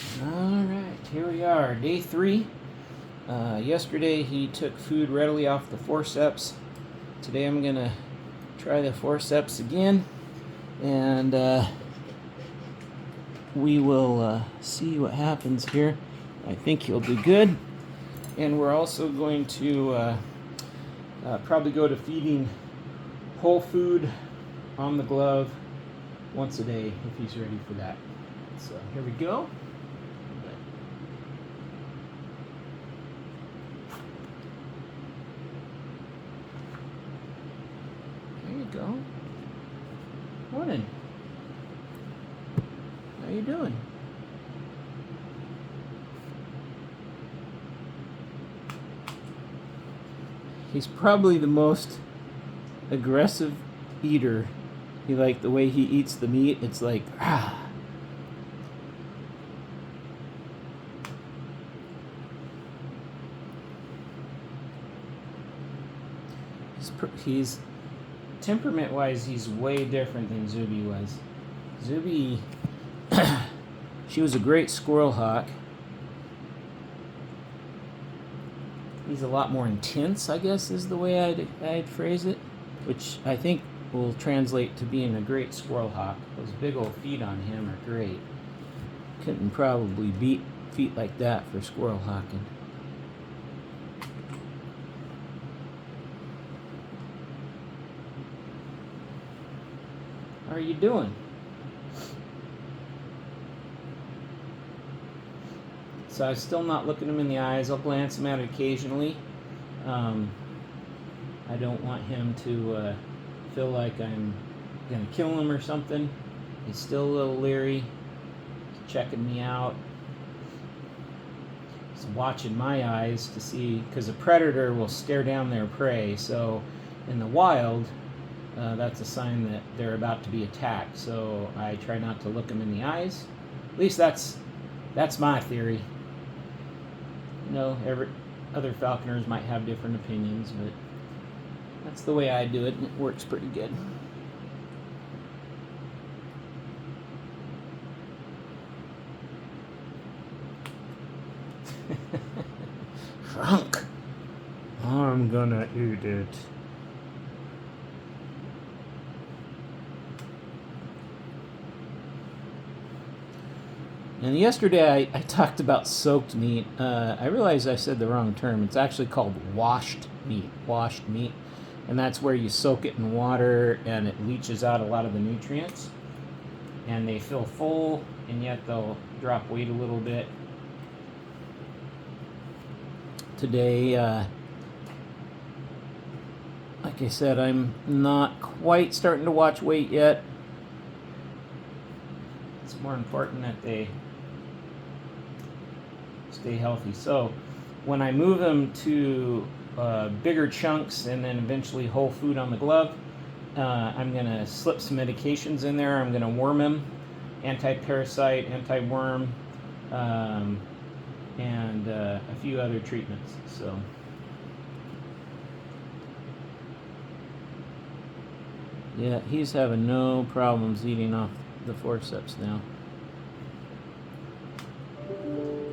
Alright, here we are, day 3. Yesterday he took food readily off the forceps. Today I'm going to try the forceps again, and we will see what happens here. I think he'll do good. And we're also going to probably go to feeding whole food on the glove once a day if he's ready for that. So here we go. There you go. Morning. How you doing? He's probably the most aggressive eater. You like the way he eats the meat? It's like, ah. He's temperament-wise, he's way different than Zuby was. Zuby, she was a great squirrel hawk. He's a lot more intense, I guess, is the way I'd phrase it, which I think will translate to being a great squirrel hawk. Those big old feet on him are great. Couldn't probably beat feet like that for squirrel hawking. How are you doing? So I'm still not looking him in the eyes. I'll glance him at it occasionally. I don't want him to feel like I'm going to kill him or something. He's still a little leery. He's checking me out. He's watching my eyes to see, because a predator will stare down their prey. So in the wild, that's a sign that they're about to be attacked. So I try not to look them in the eyes. At least that's my theory. You know, other falconers might have different opinions, but that's the way I do it, and it works pretty good. Frank, I'm gonna eat it. And yesterday I talked about soaked meat. I realized I said the wrong term. It's actually called washed meat. Washed meat. And that's where you soak it in water and it leaches out a lot of the nutrients. And they feel full, and yet they'll drop weight a little bit. Today, like I said, I'm not quite starting to watch weight yet. It's more important that they stay healthy. So when I move them to bigger chunks and then eventually whole food on the glove, I'm going to slip some medications in there. I'm going to worm him, anti-parasite, anti-worm, and a few other treatments. So yeah, he's having no problems eating off the forceps now.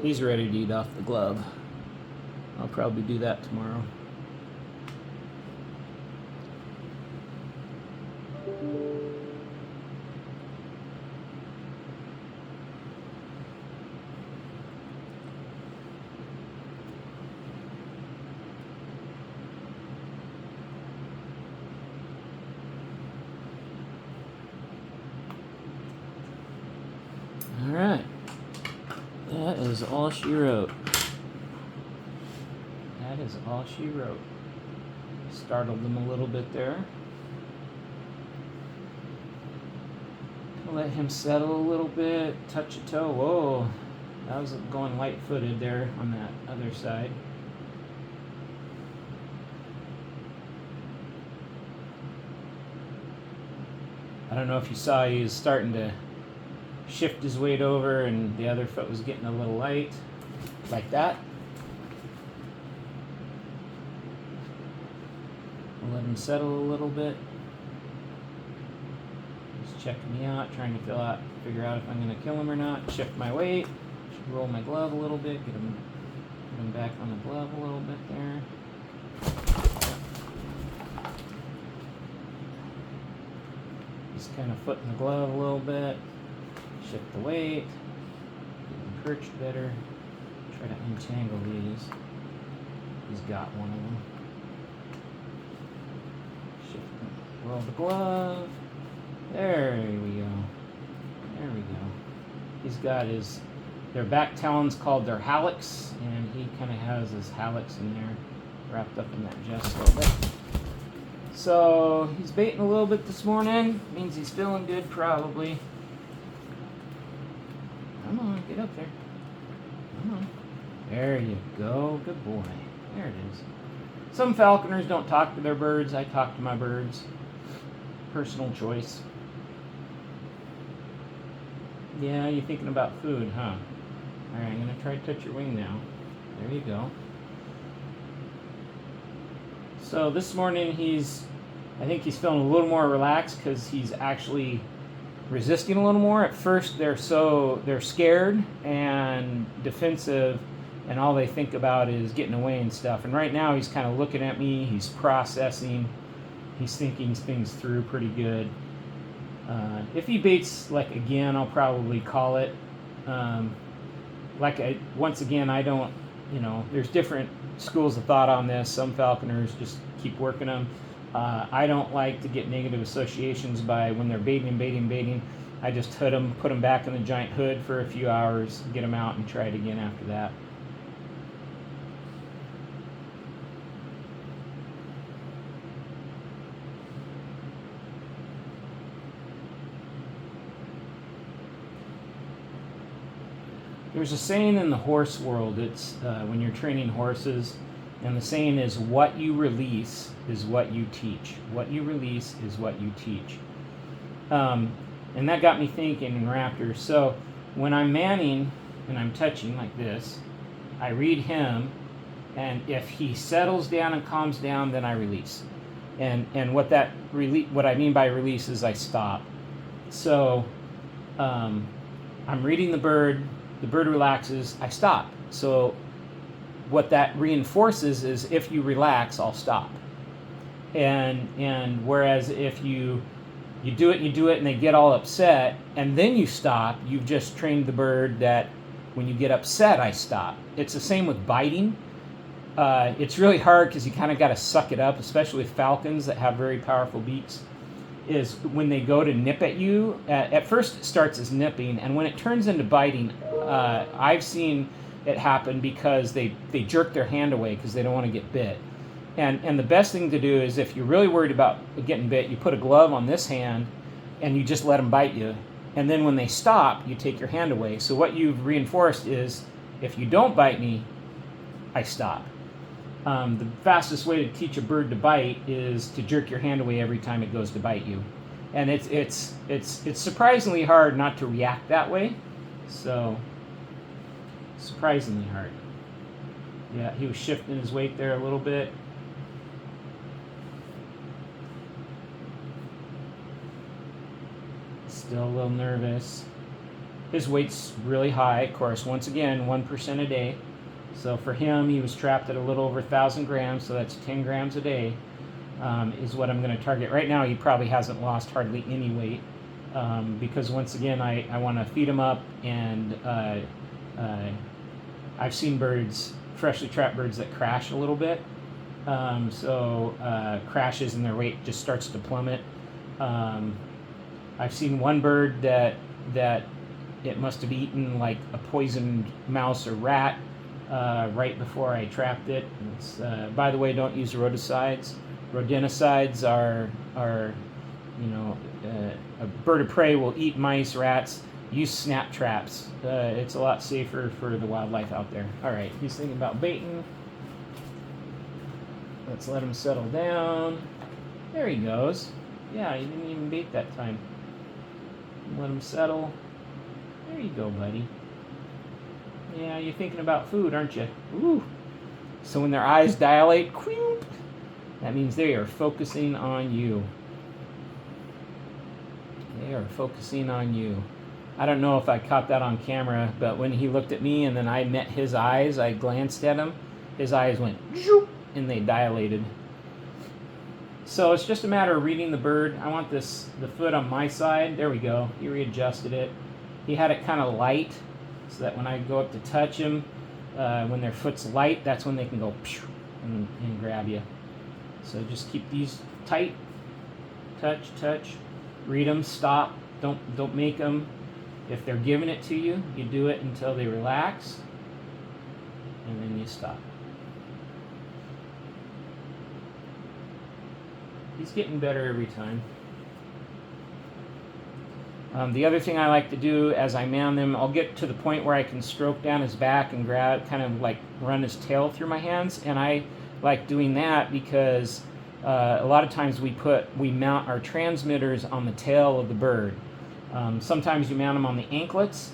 He's ready to eat off the glove. I'll probably do that tomorrow. All right. That is all she wrote. That is all she wrote. Startled them a little bit there. Let him settle a little bit. Touch a toe. Whoa. That was going light-footed there on that other side. I don't know if you saw, he was starting to shift his weight over and the other foot was getting a little light, like that. I'll let him settle a little bit. He's checking me out, trying to figure out if I'm going to kill him or not. Shift my weight. roll my glove a little bit, get him back on the glove a little bit there. Just kind of footing the glove a little bit, shift the weight, get him perched better, try to untangle these. He's got one of them. Shift them, roll the glove. There we go. There we go. He's got their back talons called their hallux, and he kind of has his hallux in there, wrapped up in that just a little bit. So he's baiting a little bit this morning. Means he's feeling good, probably. Come on, get up there. Come on. There you go. Good boy. There it is. Some falconers don't talk to their birds. I talk to my birds. Personal choice. Yeah, you're thinking about food, huh? All right, I'm going to try to touch your wing now. There you go. So this morning I think he's feeling a little more relaxed because he's actually resisting a little more. At first they're scared and defensive, and all they think about is getting away and stuff. And right now he's kind of looking at me, he's processing, he's thinking things through pretty good. If he baits like again, I'll probably call it. Once again, I don't, there's different schools of thought on this. Some falconers just keep working them. I don't like to get negative associations by when they're baiting. I just hood them, put them back in the giant hood for a few hours, get them out, and try it again after that. There's a saying in the horse world. It's when you're training horses, and the saying is, what you release is what you teach. What you release is what you teach. And that got me thinking in raptors. So when I'm manning and I'm touching like this, I read him, and if he settles down and calms down, then I release. And what I mean by release is I stop. So I'm reading the bird relaxes, I stop. So what that reinforces is, if you relax, I'll stop. And whereas if you do it and they get all upset and then you stop, you've just trained the bird that when you get upset, I stop. It's the same with biting. It's really hard because you kind of got to suck it up, especially with falcons that have very powerful beaks. Is when they go to nip at you, at first it starts as nipping, and when it turns into biting, I've seen it happen because they jerk their hand away because they don't want to get bit. And the best thing to do is, if you're really worried about getting bit, you put a glove on this hand and you just let them bite you. And then when they stop, you take your hand away. So what you've reinforced is, if you don't bite me, I stop. The fastest way to teach a bird to bite is to jerk your hand away every time it goes to bite you. And it's surprisingly hard not to react that way. So, surprisingly hard. Yeah, he was shifting his weight there a little bit. Still a little nervous. His weight's really high, of course. Once again, 1% a day. So for him, he was trapped at a little over 1,000 grams, so that's 10 grams a day, is what I'm going to target. Right now, he probably hasn't lost hardly any weight, because once again, I want to feed him up, and I've seen birds, freshly trapped birds, that crash a little bit. Crashes and their weight just starts to plummet. I've seen one bird that it must have eaten like a poisoned mouse or rat right before I trapped it. It's, by the way, don't use rodenticides. Rodenticides are a bird of prey will eat mice, rats. Use snap traps. It's a lot safer for the wildlife out there. All right, he's thinking about baiting. Let's let him settle down. There he goes. Yeah, he didn't even bait that time. Let him settle. There you go, buddy. Yeah, you're thinking about food, aren't you? Ooh. So when their eyes dilate, queep, that means they are focusing on you. They are focusing on you. I don't know if I caught that on camera, but when he looked at me and then I met his eyes, I glanced at him, his eyes went zoop, and they dilated. So it's just a matter of reading the bird. I want the foot on my side. There we go. He readjusted it. He had it kind of light, so that when I go up to touch him, when their foot's light, that's when they can go and grab you. So just keep these tight. Touch, touch. Read them. Stop. Don't make them. If they're giving it to you, you do it until they relax, and then you stop. He's getting better every time. The other thing I like to do as I man them, I'll get to the point where I can stroke down his back and grab, kind of like run his tail through my hands. And I like doing that because a lot of times we mount our transmitters on the tail of the bird. Sometimes you mount them on the anklets.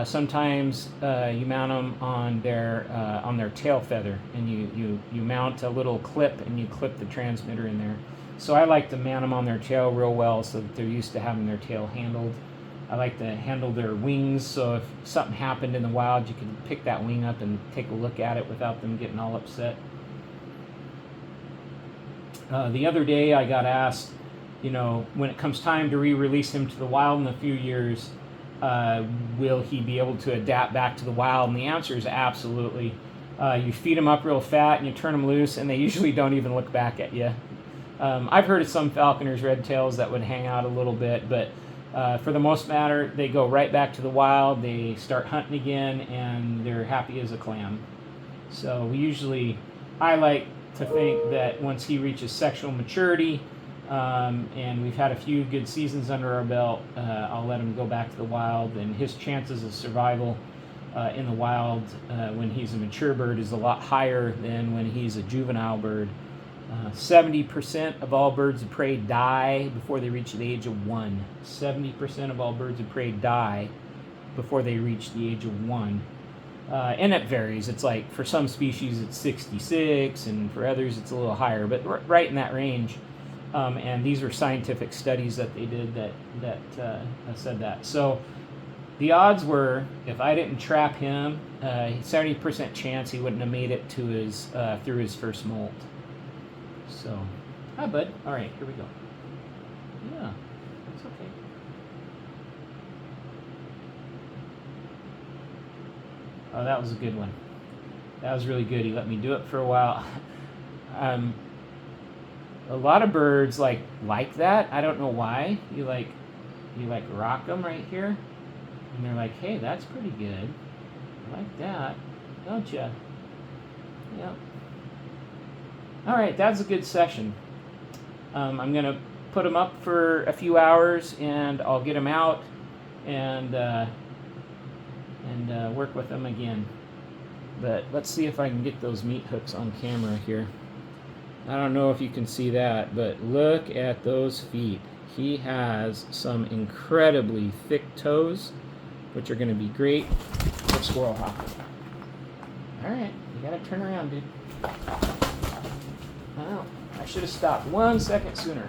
Sometimes you mount them on their tail feather, and you mount a little clip and you clip the transmitter in there. So I like to mount them on their tail real well so that they're used to having their tail handled. I like to handle their wings, so if something happened in the wild, you can pick that wing up and take a look at it without them getting all upset. The other day I got asked, when it comes time to re-release him to the wild in a few years, will he be able to adapt back to the wild? And the answer is absolutely. You feed them up real fat and you turn them loose, and they usually don't even look back at you. I've heard of some falconers, red tails, that would hang out a little bit, but for the most matter, they go right back to the wild, they start hunting again, and they're happy as a clam. So I like to think that once he reaches sexual maturity, and we've had a few good seasons under our belt, I'll let him go back to the wild, and his chances of survival in the wild when he's a mature bird is a lot higher than when he's a juvenile bird. 70% of all birds of prey die before they reach the age of 1. 70% of all birds of prey die before they reach the age of 1. And it varies. It's like for some species it's 66, and for others it's a little higher, but right in that range. And these were scientific studies that they did that said that. So the odds were, if I didn't trap him, 70% chance he wouldn't have made it to his through his first molt. So, hi bud. All right, here we go. Yeah, it's okay. Oh, that was a good one. That was really good. He let me do it for a while. A lot of birds like that. I don't know why. You rock them right here, and they're like, "Hey, that's pretty good. I like that, don't you?" Yep. All right, that's a good session. I'm gonna put them up for a few hours, and I'll get them out and work with them again. But let's see if I can get those meat hooks on camera here. I don't know if you can see that, but look at those feet. He has some incredibly thick toes, which are going to be great for squirrel hopping. All right, you got to turn around, dude. Oh, I should have stopped 1 second sooner.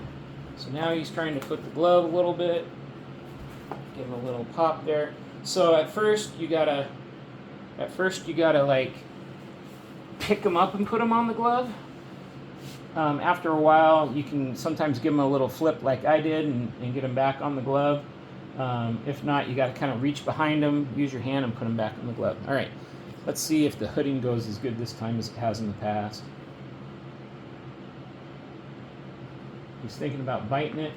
So now he's trying to put the glove a little bit. Give him a little pop there. So at first you gotta like pick them up and put them on the glove. After a while, you can sometimes give them a little flip like I did and get them back on the glove. If not, you got to kind of reach behind them, use your hand, and put them back on the glove. All right, let's see if the hooding goes as good this time as it has in the past. He's thinking about biting it.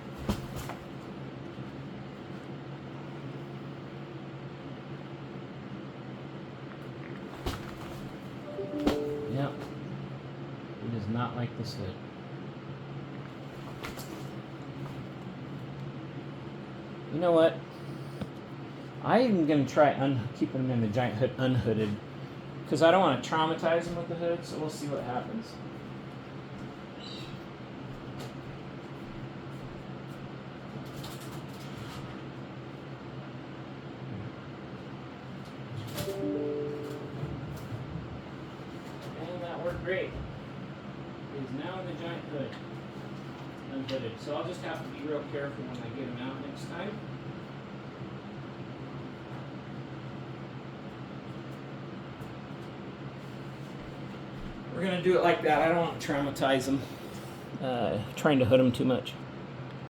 Yep. He does not like the slit. You know what? I am going to try keeping him in the giant hood unhooded, because I don't want to traumatize him with the hood, so we'll see what happens. And that worked great. He's now in the giant hood, unhooded. So I'll just have to be real careful when I get him out next time. we're going to do it like that. I don't want to traumatize them, trying to hood them too much.